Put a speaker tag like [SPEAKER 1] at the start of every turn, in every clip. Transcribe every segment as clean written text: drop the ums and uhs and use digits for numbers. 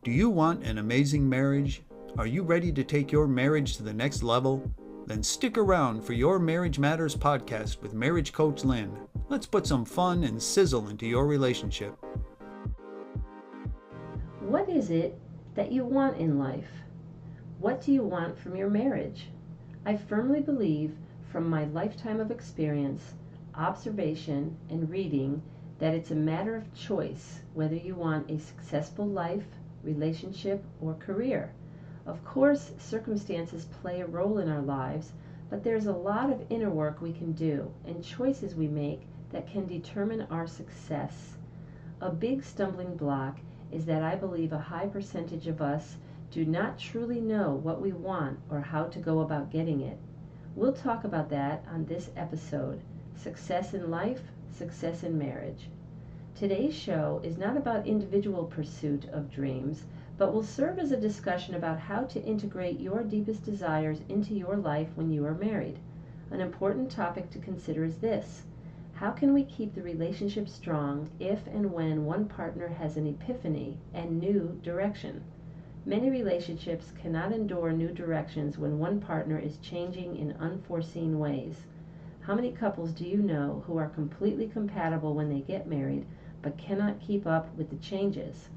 [SPEAKER 1] Do you want an amazing marriage? Are you ready to take your marriage to the next level? Then stick around for your Marriage Matters podcast with marriage coach Lynn. Let's put some fun and sizzle into your relationship.
[SPEAKER 2] What is it that you want in life? What do you want from your marriage? I firmly believe, from my lifetime of experience, observation, and reading, that it's a matter of choice whether you want a successful life, relationship, or career. Of course, circumstances play a role in our lives, but there's a lot of inner work we can do and choices we make that can determine our success. A big stumbling block is that I believe a high percentage of us do not truly know what we want or how to go about getting it. We'll talk about that on this episode: Success in Life, Success in Marriage. Today's show is not about individual pursuit of dreams, but will serve as a discussion about how to integrate your deepest desires into your life when you are married. An important topic to consider is this: how can we keep the relationship strong if and when one partner has an epiphany and new direction? Many relationships cannot endure new directions when one partner is changing in unforeseen ways. How many couples do you know who are completely compatible when they get married, but cannot keep up with the changes?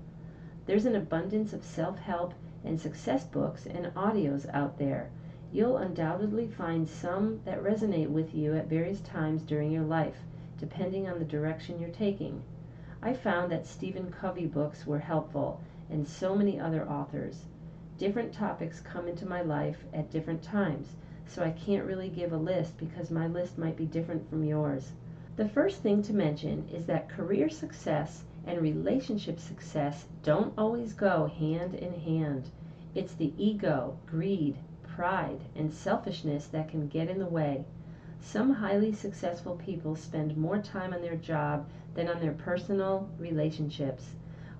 [SPEAKER 2] There's an abundance of self-help and success books and audios out there. You'll undoubtedly find some that resonate with you at various times during your life, depending on the direction you're taking. I found that Stephen Covey books were helpful, and so many other authors. Different topics come into my life at different times, so I can't really give a list because my list might be different from yours. The first thing to mention is that career success and relationship success don't always go hand in hand. It's the ego, greed, pride, and selfishness that can get in the way. Some highly successful people spend more time on their job than on their personal relationships.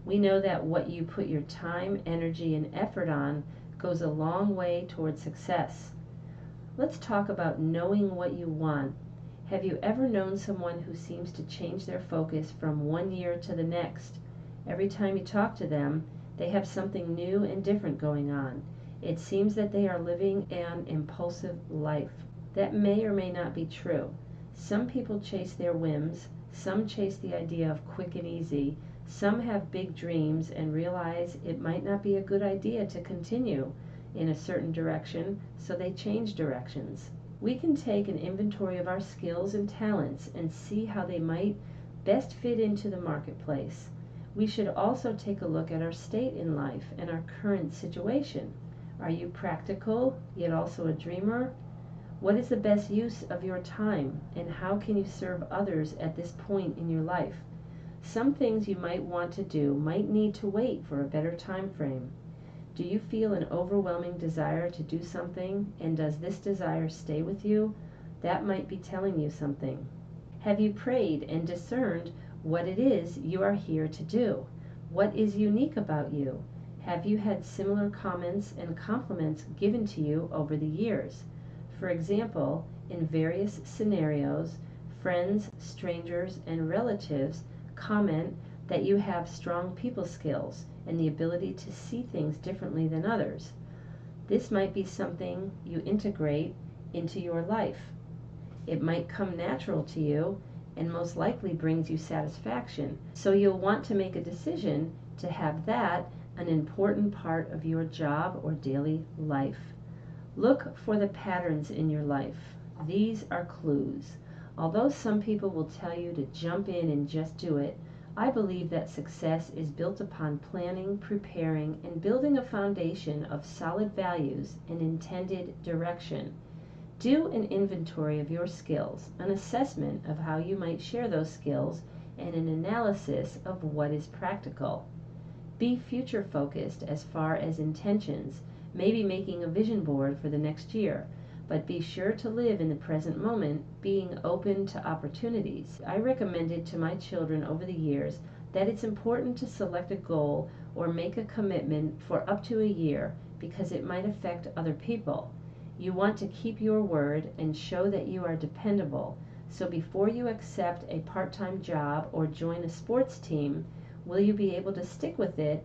[SPEAKER 2] We know that what you put your time, energy, and effort on goes a long way toward success. Let's talk about knowing what you want. Have you ever known someone who seems to change their focus from one year to the next? Every time you talk to them, they have something new and different going on. It seems that they are living an impulsive life. That may or may not be true. Some people chase their whims, some chase the idea of quick and easy, some have big dreams and realize it might not be a good idea to continue in a certain direction, so they change directions. We can take an inventory of our skills and talents and see how they might best fit into the marketplace. We should also take a look at our state in life and our current situation. Are you practical, yet also a dreamer? What is the best use of your time, and how can you serve others at this point in your life? Some things you might want to do might need to wait for a better time frame. Do you feel an overwhelming desire to do something, and does this desire stay with you? That might be telling you something. Have you prayed and discerned what it is you are here to do? What is unique about you? Have you had similar comments and compliments given to you over the years? For example, in various scenarios, friends, strangers, and relatives comment that you have strong people skills and the ability to see things differently than others. This might be something you integrate into your life. It might come natural to you and most likely brings you satisfaction, so you'll want to make a decision to have that an important part of your job or daily life. Look for the patterns in your life. These are clues. Although some people will tell you to jump in and just do it, I believe that success is built upon planning, preparing, and building a foundation of solid values and intended direction. Do an inventory of your skills, an assessment of how you might share those skills, and an analysis of what is practical. Be future focused as far as intentions, maybe making a vision board for the next year, but be sure to live in the present moment, being open to opportunities. I recommended to my children over the years that it's important to select a goal or make a commitment for up to a year because it might affect other people. You want to keep your word and show that you are dependable. So before you accept a part-time job or join a sports team, will you be able to stick with it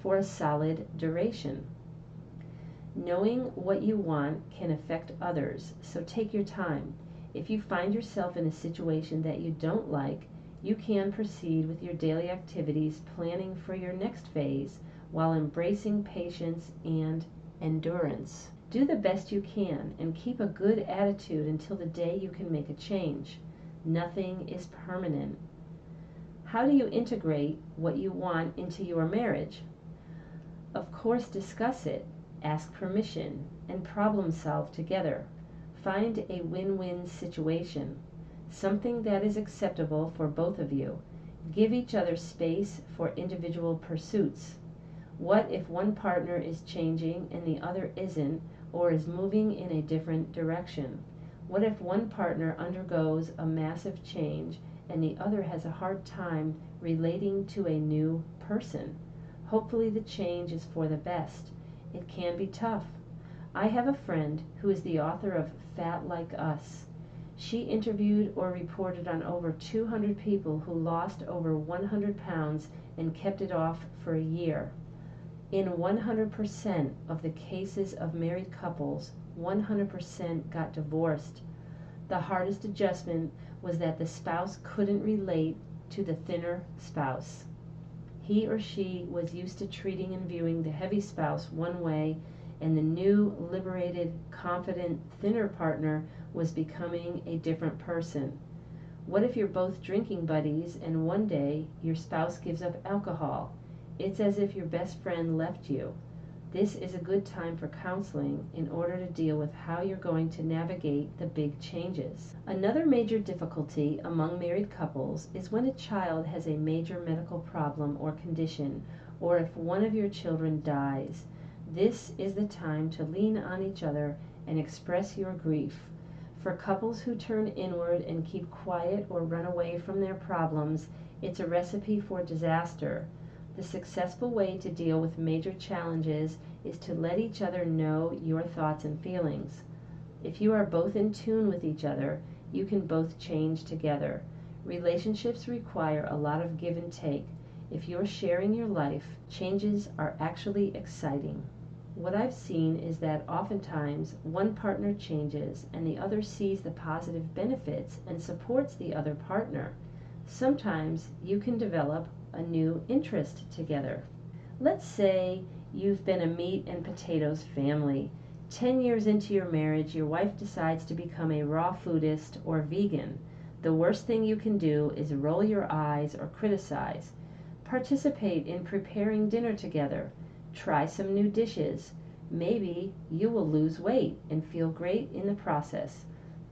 [SPEAKER 2] for a solid duration. Knowing what you want can affect others, so take your time. If you find yourself in a situation that you don't like, you can proceed with your daily activities, planning for your next phase while embracing patience and endurance. Do the best you can and keep a good attitude until the day you can make a change. Nothing is permanent. How do you integrate what you want into your marriage? Of course, discuss it, ask permission, and problem solve together. Find a win-win situation, something that is acceptable for both of you. Give each other space for individual pursuits. What if one partner is changing and the other isn't, or is moving in a different direction? What if one partner undergoes a massive change and the other has a hard time relating to a new person? Hopefully the change is for the best. It can be tough. I have a friend who is the author of Fat Like Us. She interviewed or reported on over 200 people who lost over 100 pounds and kept it off for a year. In 100% of the cases of married couples, 100% got divorced. The hardest adjustment was that the spouse couldn't relate to the thinner spouse. He or she was used to treating and viewing the heavy spouse one way, and the new, liberated, confident, thinner partner was becoming a different person. What if you're both drinking buddies and one day your spouse gives up alcohol? It's as if your best friend left you. This is a good time for counseling in order to deal with how you're going to navigate the big changes. Another major difficulty among married couples is when a child has a major medical problem or condition, or if one of your children dies. This is the time to lean on each other and express your grief. For couples who turn inward and keep quiet or run away from their problems, it's a recipe for disaster. The successful way to deal with major challenges is to let each other know your thoughts and feelings. If you are both in tune with each other, you can both change together. Relationships require a lot of give and take. If you're sharing your life, changes are actually exciting. What I've seen is that oftentimes one partner changes and the other sees the positive benefits and supports the other partner. Sometimes you can develop a new interest together. Let's say you've been a meat and potatoes family. 10 years into your marriage, your wife decides to become a raw foodist or vegan. The worst thing you can do is roll your eyes or criticize. Participate in preparing dinner together. Try some new dishes. Maybe you will lose weight and feel great in the process.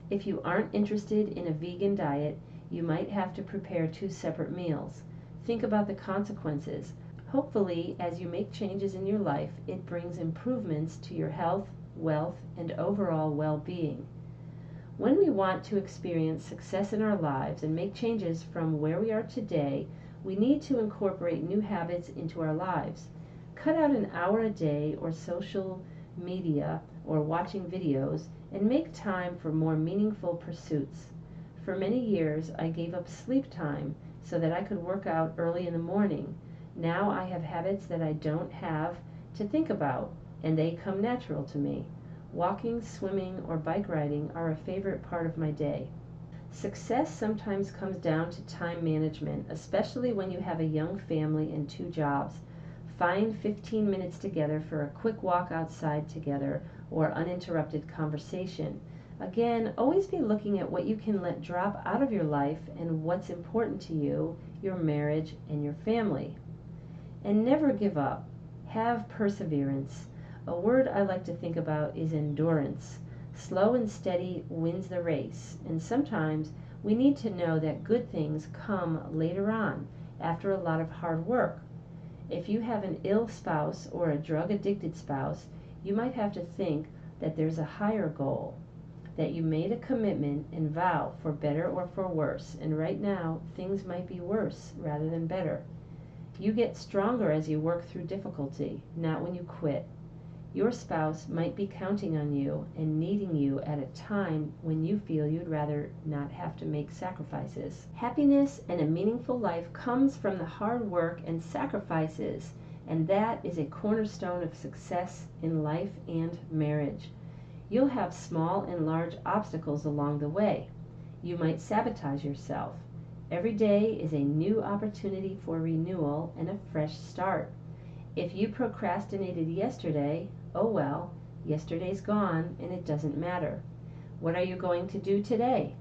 [SPEAKER 2] If you aren't interested in a vegan diet, you might have to prepare 2 separate meals. Think about the consequences. Hopefully, as you make changes in your life, it brings improvements to your health, wealth, and overall well-being. When we want to experience success in our lives and make changes from where we are today, we need to incorporate new habits into our lives. Cut out an hour a day or social media or watching videos and make time for more meaningful pursuits. For many years, I gave up sleep time so that I could work out early in the morning. Now I have habits that I don't have to think about, and they come natural to me. Walking, swimming, or bike riding are a favorite part of my day. Success sometimes comes down to time management, especially when you have a young family and 2 jobs. Find 15 minutes together for a quick walk outside together or uninterrupted conversation. Again, always be looking at what you can let drop out of your life and what's important to you, your marriage, and your family. And never give up. Have perseverance. A word I like to think about is endurance. Slow and steady wins the race, and sometimes we need to know that good things come later on, after a lot of hard work. If you have an ill spouse or a drug-addicted spouse, you might have to think that there's a higher goal, that you made a commitment and vow for better or for worse, and right now things might be worse rather than better. You get stronger as you work through difficulty, not when you quit. Your spouse might be counting on you and needing you at a time when you feel you'd rather not have to make sacrifices. Happiness and a meaningful life comes from the hard work and sacrifices and that is a cornerstone of success in life and marriage. You'll have small and large obstacles along the way. You might sabotage yourself. Every day is a new opportunity for renewal and a fresh start. If you procrastinated yesterday, oh well, yesterday's gone and it doesn't matter. What are you going to do today?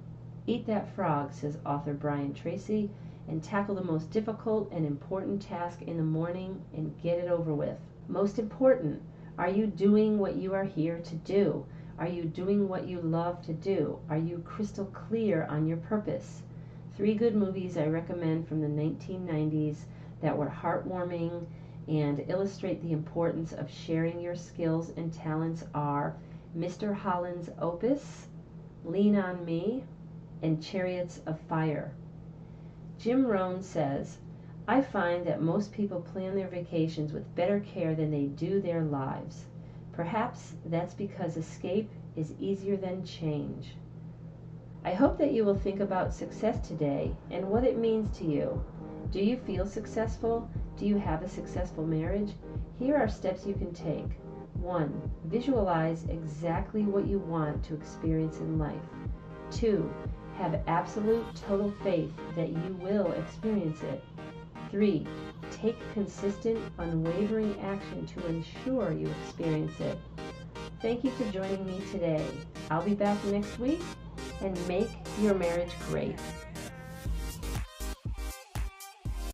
[SPEAKER 2] Eat that frog, says author Brian Tracy, and tackle the most difficult and important task in the morning and get it over with. Most important, are you doing what you are here to do? Are you doing what you love to do? Are you crystal clear on your purpose? 3 good movies I recommend from the 1990s that were heartwarming and illustrate the importance of sharing your skills and talents are Mr. Holland's Opus, Lean on Me, and Chariots of Fire. Jim Rohn says, I find that most people plan their vacations with better care than they do their lives. Perhaps that's because escape is easier than change. I hope that you will think about success today and what it means to you. Do you feel successful? Do you have a successful marriage? Here are steps you can take. 1. Visualize exactly what you want to experience in life. 2. Have absolute total faith that you will experience it. 3. Take consistent, unwavering action to ensure you experience it. Thank you for joining me today. I'll be back next week, and make your marriage great.